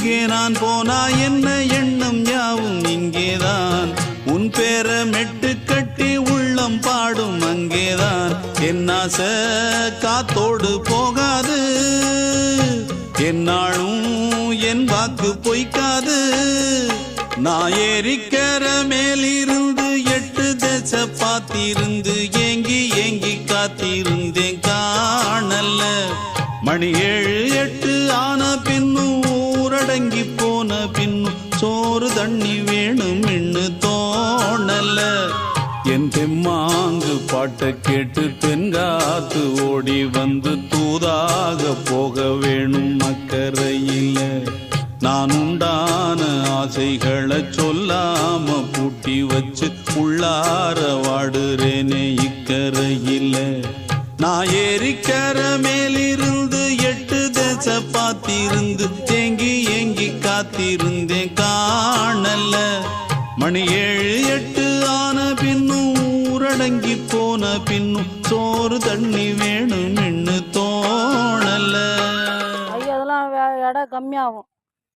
எங்கே நான் போனா என்ன எண்ணம் யாவும் இங்கேதான். உன் பேர மெட்டு கட்டி உள்ளம் பாடும் அங்கேதான். என் ஆசை காத்தோடு போகாது, என்னாலும் என் வாக்கு பொய்க்காது. நான் ஏரிக்கர மேலிருந்து 8 தேச பாத்திருந்து ஏங்கி ஏங்கி காத்திருந்தேன் காணல்ல. மணி 7 8 ஆன பின்னும் ஊரடங்கி போன பின்னும் சோறு தண்ணி வேணும் இன்னு தோணல. என் தெம்மாங்கு பாட்டை கேட்டு தென்காத்து ஓடி வந்து தூதாக போக வேணும் அக்கறையில. நான் உண்டான ஆசைகளை சொல்லாம பூட்டி வச்சு உள்ளார வாடுறேனே இக்கரையில. நான் ஏரிக்கர மேலிருந்து 8 தேச பாத்திருந்து ஏங்கி ஏங்கி காத்திருந்தேன் காணல. மணி 7 8 ஆன பின்னும் ஊரடங்கி போன பின்னும் சோறு தண்ணி வேணும் இன்னு தோணல. அதெல்லாம் இடம் கம்மியாகும்.